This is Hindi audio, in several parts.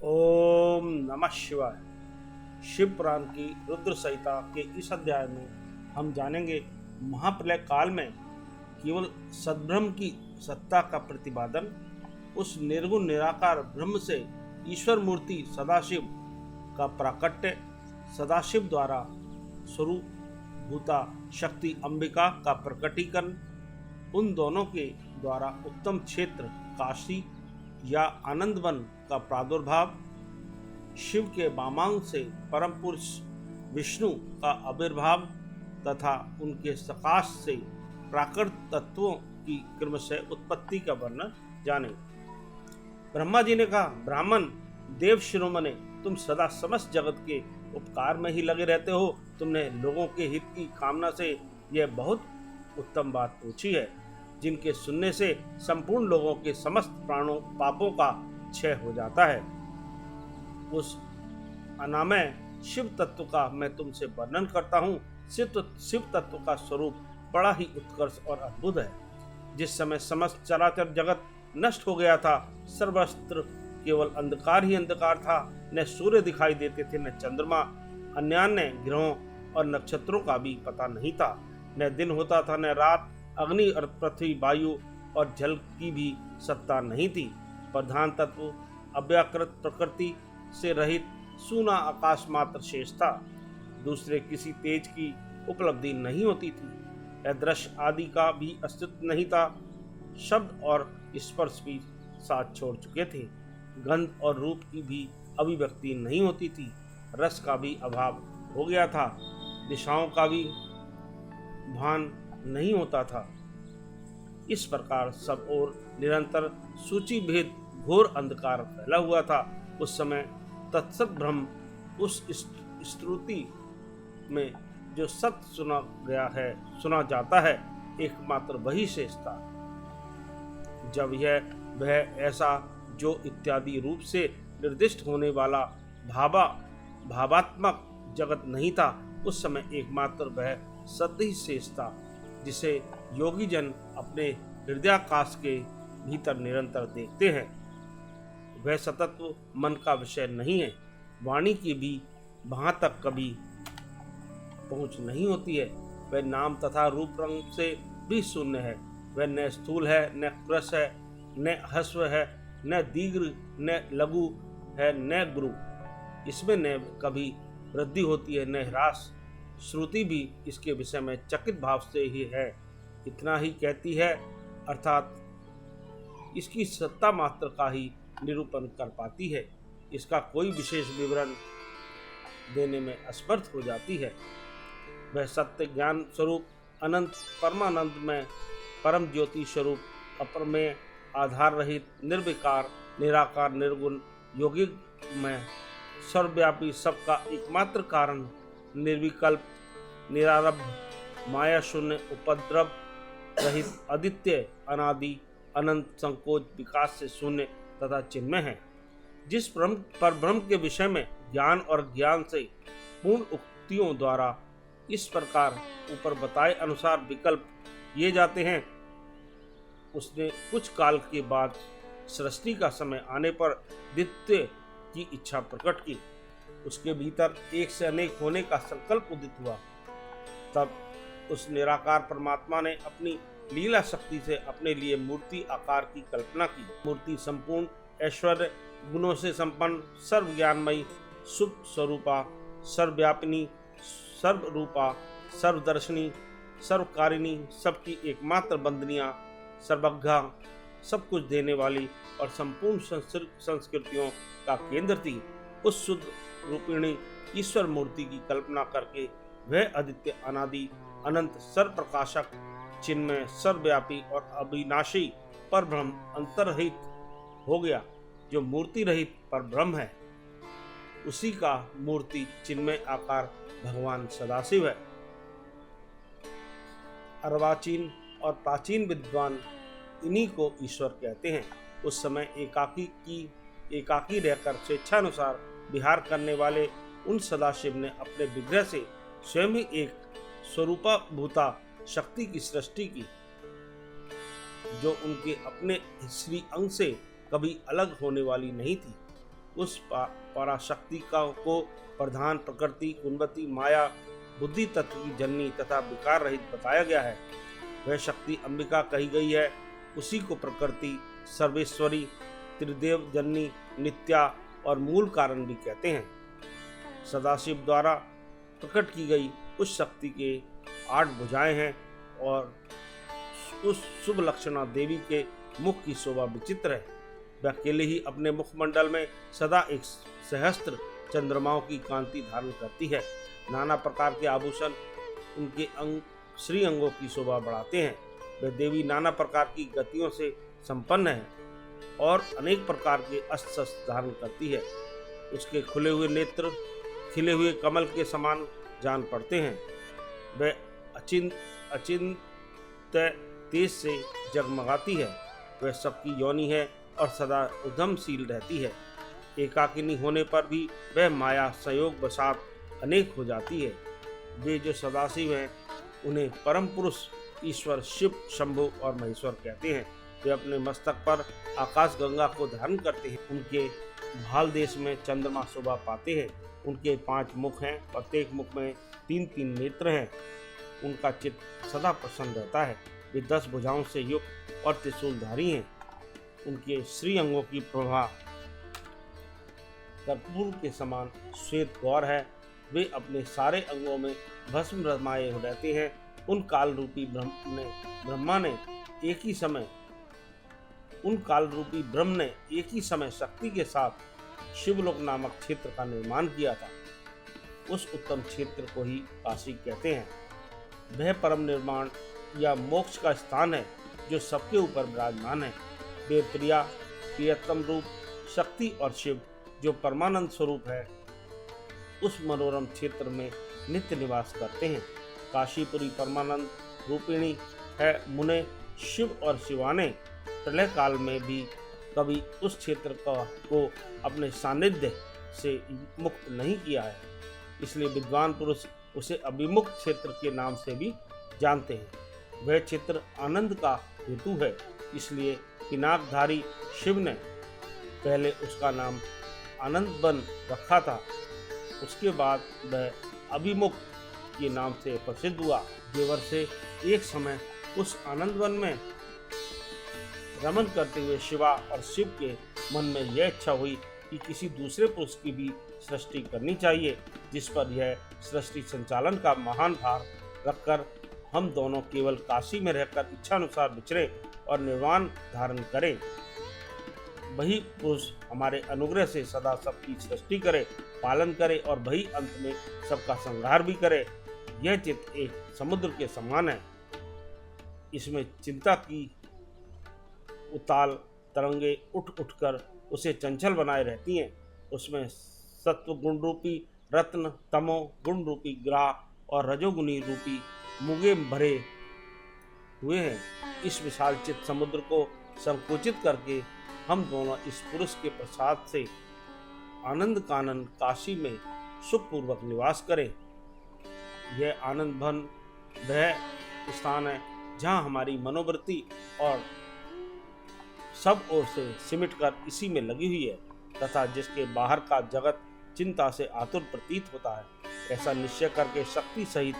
ओम नमः शिवाय। शिव पुराण की रुद्र संहिता के इस अध्याय में हम जानेंगे महाप्रलय काल में केवल सद्ब्रह्म की सत्ता का प्रतिपादन, उस निर्गुण निराकार ब्रह्म से ईश्वर मूर्ति सदाशिव का प्राकट्य, सदाशिव द्वारा स्वरूप भूता शक्ति अंबिका का प्रकटीकरण, उन दोनों के द्वारा उत्तम क्षेत्र काशी या आनंदवन का प्रादुर्भाव, शिव के वामांग से परम पुरुष विष्णु का आविर्भाव तथा उनके सकाश से प्राकृत तत्वों की क्रमशः उत्पत्ति का वर्णन जाने। ब्रह्मा जी ने कहा, ब्राह्मण देव शिरोमणे, तुम सदा समस्त जगत के उपकार में ही लगे रहते हो। तुमने लोगों के हित की कामना से यह बहुत उत्तम बात पूछी है, जिनके सुनने से संपूर्ण लोगों के समस्त प्राणों पापों का क्षय हो जाता है। उस अनामय शिव तत्व का मैं तुमसे वर्णन करता हूँ। शिव तत्व का स्वरूप बड़ा ही उत्कर्ष और अद्भुत है। जिस समय समस्त चराचर जगत नष्ट हो गया था, सर्वत्र केवल अंधकार ही अंधकार था। न सूर्य दिखाई देते थे, न चंद्रमा, अन्यान्य ग्रहों और नक्षत्रों का भी पता नहीं था। न दिन होता था, न रात। अग्नि और पृथ्वी, वायु और जल की भी सत्ता नहीं थी। प्रधान तत्व अव्याकृत प्रकृति से रहित सूना आकाश मात्र शेष था। दूसरे किसी तेज की उपलब्धि नहीं होती थी। दृश्य आदि का भी अस्तित्व नहीं था। शब्द और स्पर्श भी साथ छोड़ चुके थे। गंध और रूप की भी अभिव्यक्ति नहीं होती थी। रस का भी अभाव हो गया था। दिशाओं का भी भान नहीं होता था। इस प्रकार सब ओर निरंतर सूची भेद घोर अंधकार फैला हुआ था। उस समय तत्सत ब्रह्म, उस स्तुति में जो सत्य सुना जाता है, एकमात्र वही शेष था। जब यह वह ऐसा जो इत्यादि रूप से निर्दिष्ट होने वाला भावात्मक जगत नहीं था, उस समय एकमात्र वह सत्य ही शेष था, जिसे योगी जन अपने हृदयाकाश के भीतर निरंतर देखते हैं। वह सतत्व मन का विषय नहीं है। वाणी की भी वहां तक कभी पहुंच नहीं होती है। वह नाम तथा रूप रंग से भी शून्य है। वह न स्थूल है, न कृश है, न हस्व है, न दीर्घ, न लघु है, न गुरु। इसमें न कभी वृद्धि होती है, न ह्रास। श्रुति भी इसके विषय में चकित भाव से ही है। इतना ही कहती है, अर्थात इसकी सत्ता मात्र का ही निरूपण कर पाती है। इसका कोई विशेष विवरण देने में असमर्थ हो जाती है। वह सत्य ज्ञान स्वरूप अनंत परमानंद में परम ज्योति स्वरूप अप्रमेय आधार रहित निर्विकार निराकार निर्गुण यौगिक में सर्वव्यापी सबका एकमात्र कारण निर्विकल्प निरारब्ध माया शून्य उपद्रव रहित अद्वितीय अनादि अनंत संकोच विकास से शून्य तथा चिन्मय है। जिस परब्रह्म के विषय में ज्ञान और ज्ञान से पूर्ण उक्तियों द्वारा इस प्रकार ऊपर बताए अनुसार विकल्प किए जाते हैं, उसने कुछ काल के बाद सृष्टि का समय आने पर द्वितीय की इच्छा प्रकट की। उसके भीतर एक से अनेक होने का संकल्प उदित हुआ। तब उस निराकार परमात्मा ने अपनी लीला शक्ति से अपने लिए मूर्ति आकार की कल्पना की। मूर्ति संपूर्ण ऐश्वर्य गुणों से संपन्न, सर्व ज्ञानमयी, शुभ स्वरूपा, सर्वव्यापिनी, सर्वरूपा, सर्वदर्शनी, सर्वकारिणी, सबकी एकमात्र बंदनिया, सर्वज्ञा, सब कुछ देने वाली और संपूर्ण संस्कृतियों का केंद्र थी। उस शुद्ध रूपिणी ईश्वर मूर्ति की कल्पना करके वह अद्वितीय अनादि अनंत सर्वप्रकाशक चिन्मय सर्वव्यापी और अविनाशी परब्रह्म अंतर्रहित हो गया, जो मूर्ति रहित परब्रह्म है। उसी का मूर्ति चिन्मय आकार भगवान सदाशिव है। अर्वाचीन और प्राचीन विद्वान इन्हीं को ईश्वर कहते हैं। उस समय एकाकी रहकर स्वेच्छानुसार विहार करने वाले उन सदाशिव ने अपने विग्रह से स्वयं ही एक स्वरूपा भूता शक्ति की सृष्टि की, जो उनके अपने श्री अंग से कभी अलग होने वाली नहीं थी। उस पराशक्ति को प्रधान प्रकृति, उन्नति, माया, बुद्धि तत्व की जननी तथा विकार रहित बताया गया है। वह शक्ति अंबिका कही गई है। उसी को प्रकृति, सर्वेश्वरी, त्रिदेव जननी, नित्या और मूल कारण भी कहते हैं। सदाशिव द्वारा प्रकट की गई उस शक्ति के 8 भुजाएं हैं और उस शुभ लक्षणा देवी के मुख की शोभा विचित्र है। वह अकेले ही अपने मुखमंडल में सदा एक सहस्त्र चंद्रमाओं की कांति धारण करती है। नाना प्रकार के आभूषण उनके श्री अंगों की शोभा बढ़ाते हैं। वह देवी नाना प्रकार की गतियों से संपन्न है और अनेक प्रकार के अस्त्र शस्त्र धारण करती है। उसके खुले हुए नेत्र खिले हुए कमल के समान जान पड़ते हैं। वह अचिंत्य तेज से जगमगाती है। वह सबकी योनि है और सदा उद्यमशील रहती है। एकाकिनी होने पर भी वह माया संयोग वशात अनेक हो जाती है। वे जो सदाशिव हैं उन्हें परम पुरुष ईश्वर शिव, शंभु और महेश्वर कहते हैं। वे अपने मस्तक पर आकाश गंगा को धारण करते हैं। उनके भाल देश में चंद्रमा शोभा पाते हैं। उनके 5 मुख हैं, प्रत्येक मुख में 3-3 नेत्र हैं। उनका चित्त सदा प्रसन्न रहता है। वे 10 भुजाओं से युक्त और त्रिशूलधारी हैं। उनके श्री अंगों की प्रभा कर्पूर के समान श्वेत गौर है। वे अपने सारे अंगों में भस्म रमाए रहते हैं। उन काल रूपी ब्रह्म ने एक ही समय शक्ति के साथ शिवलोक नामक क्षेत्र का निर्माण किया था। उस उत्तम क्षेत्र को ही काशी कहते हैं। वह परम निर्माण या मोक्ष का स्थान है जो सबके ऊपर विराजमान है। वे प्रियतम रूप शक्ति और शिव जो परमानंद स्वरूप है उस मनोरम क्षेत्र में नित्य निवास करते हैं। काशीपुरी परमानंद रूपिणी है। मुने शिव और शिवाने प्रलय काल में भी कभी उस क्षेत्र को अपने सानिध्य से मुक्त नहीं किया है। इसलिए विद्वान पुरुष उसे अभिमुक्त क्षेत्र के नाम से भी जानते हैं। वह क्षेत्र आनंद का हेतु है। इसलिए पिनाकधारी शिव ने पहले उसका नाम आनंद वन रखा था। उसके बाद वह अभिमुक्त के नाम से प्रसिद्ध हुआ। देवर से एक समय उस आनंद वन में रमन करते हुए शिवा और शिव के मन में यह इच्छा हुई कि किसी दूसरे पुरुष की भी सृष्टि करनी चाहिए, जिस पर यह सृष्टि संचालन का महान भार रखकर हम दोनों केवल काशी में रहकर इच्छानुसार विचरे और निर्वाण धारण करें। वही पुरुष हमारे अनुग्रह से सदा सबकी सृष्टि करे, पालन करे और वही अंत में सबका संहार भी करे। यह चित्त एक समुद्र के समान है। इसमें चिंता की उताल तरंगे उठ उठकर उसे चंचल बनाए रहती हैं। उसमें सत्व गुण रूपी रत्न, तमो गुण रूपी ग्राह और रजोगुणी रूपी मुगे भरे हुए हैं। इस विशाल चित्त समुद्र को संकुचित करके हम दोनों इस पुरुष के प्रसाद से आनंद कानन काशी में सुखपूर्वक निवास करें। यह आनंद भन वह स्थान है जहाँ हमारी मनोवृत्ति और सब ओर से सिमटकर इसी में लगी हुई है तथा जिसके बाहर का जगत चिंता से आतुर प्रतीत होता है। ऐसा निश्चय करके शक्ति सहित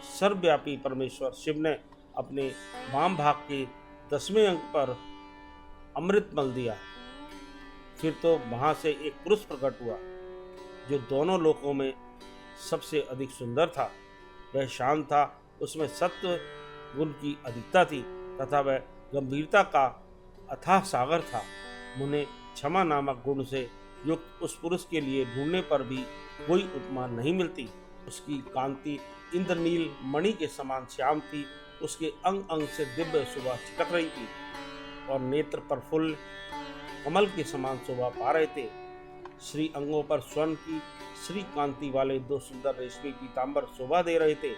सर्वव्यापी परमेश्वर शिव ने अपने वाम भाग के 10वें अंक पर अमृत मल दिया। फिर तो वहां से एक पुरुष प्रकट हुआ जो दोनों लोकों में सबसे अधिक सुंदर था। वह शांत था, उसमें सत्व गुण की अधिकता थी तथा वह गंभीरता का अथाह सागर था। मुझे क्षमा नामक गुण से युक्त उस पुरुष के लिए ढूंढने पर भी कोई उपमा नहीं मिलती। उसकी कांति इंद्रनील मणि के समान श्याम थी। उसके अंग अंग से दिव्य शोभा छिटक रही थी और नेत्र पर फूल कमल के समान शोभा पा रहे थे। श्री अंगों पर स्वर्ण की श्री कांति वाले 2 सुंदर रेशमी पीतांबर शोभा दे रहे थे।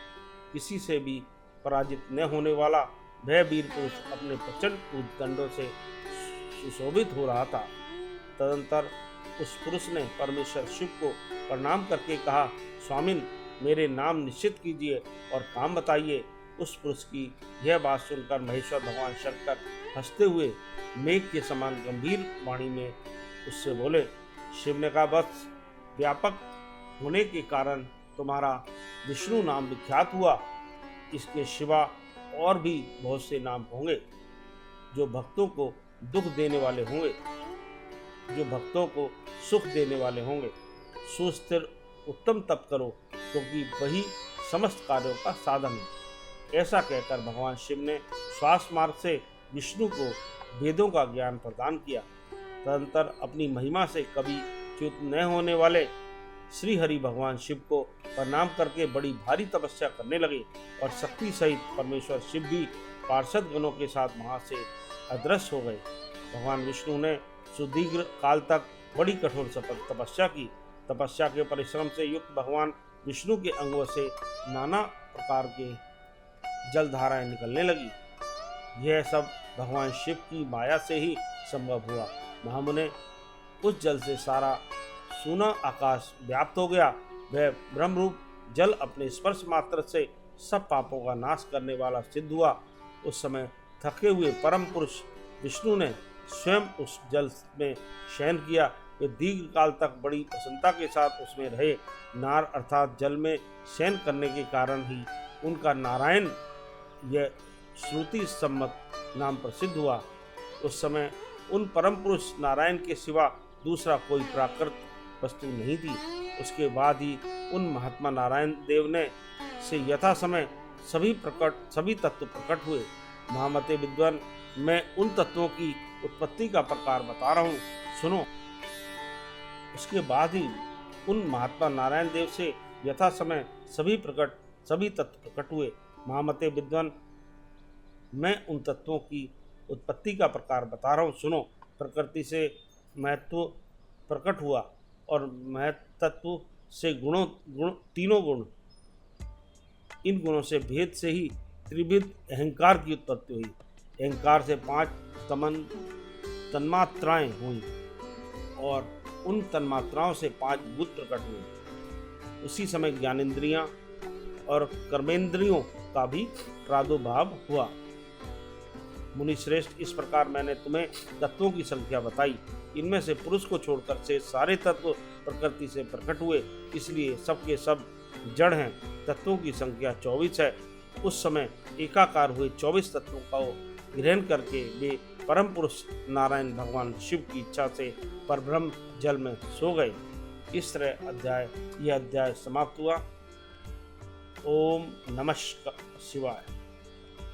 किसी से भी पराजित न होने वाला वह वीर पुरुष अपने प्रचंड दंडों से सुशोभित हो रहा था। तदंतर उस पुरुष ने परमेश्वर शिव को प्रणाम करके कहा, स्वामिन, मेरे नाम निश्चित कीजिए और काम बताइए। उस पुरुष की यह बात सुनकर महेश्वर भगवान शंकर हंसते हुए मेघ के समान गंभीर वाणी में उससे बोले, शिव ने कहा, बस व्यापक होने के कारण तुम्हारा विष्णु नाम विख्यात हुआ, इसके सिवा और भी बहुत से नाम होंगे जो भक्तों को दुख देने वाले होंगे, जो भक्तों को सुख देने वाले होंगे। सुस्थिर उत्तम तप करो, क्योंकि वही समस्त कार्यों का साधन है। ऐसा कहकर भगवान शिव ने श्वास मार्ग से विष्णु को वेदों का ज्ञान प्रदान किया। तदंतर अपनी महिमा से कभी च्युत न होने वाले श्री हरि भगवान शिव को प्रणाम करके बड़ी भारी तपस्या करने लगे और शक्ति सहित परमेश्वर शिव भी पार्षद गणों के साथ वहां से अदृश्य हो गए। भगवान विष्णु ने सुदीर्घ काल तक बड़ी कठोर तपस्या की। तपस्या के परिश्रम से युक्त भगवान विष्णु के अंगों से नाना प्रकार के जलधाराएं निकलने लगी। यह सब भगवान शिव की माया से ही संभव हुआ। महामुने, उस जल से सारा सूना आकाश व्याप्त हो गया। वह ब्रह्मरूप जल अपने स्पर्श मात्र से सब पापों का नाश करने वाला सिद्ध हुआ। उस समय थके हुए परम पुरुष विष्णु ने स्वयं उस जल में शयन किया। वे दीर्घ काल तक बड़ी प्रसन्नता के साथ उसमें रहे। नार अर्थात जल में शयन करने के कारण ही उनका नारायण यह श्रुति सम्मत नाम प्रसिद्ध हुआ। उस समय उन परम पुरुष नारायण के सिवा दूसरा कोई प्राकृत वस्तु नहीं थी। उसके बाद ही उन महात्मा नारायण देव ने से यथा समय सभी तत्व प्रकट हुए। महामते विद्वान, मैं उन तत्वों की उत्पत्ति का प्रकार बता रहा हूँ, सुनो। उसके बाद ही उन महात्मा नारायण देव से यथा समय सभी तत्व प्रकट हुए। महामते विद्वान, मैं उन तत्वों की उत्पत्ति का प्रकार बता रहा हूँ, सुनो। प्रकृति से महत्व प्रकट हुआ और महत्त्व से तीनों गुण, इन गुणों से भेद से ही त्रिविध अहंकार की उत्पत्ति हुई। अहंकार से 5 तन्मात्राएं हुई और उन तन्मात्राओं से 5 भूत प्रकट हुए। उसी समय ज्ञानेंद्रियां और कर्मेंद्रियों का भी प्रादुर्भाव हुआ। मुनि श्रेष्ठ, इस प्रकार मैंने तुम्हें तत्वों की संख्या बताई। इनमें से पुरुष को छोड़कर से सारे तत्व प्रकृति से प्रकट हुए, इसलिए सबके सब जड़ हैं। तत्वों की संख्या 24 है। उस समय एकाकार हुए 24 तत्वों का ग्रहण करके वे परम पुरुष नारायण भगवान शिव की इच्छा से परब्रह्म जल में सो गए। इस तरह यह अध्याय समाप्त हुआ। ओम नमः शिवाय।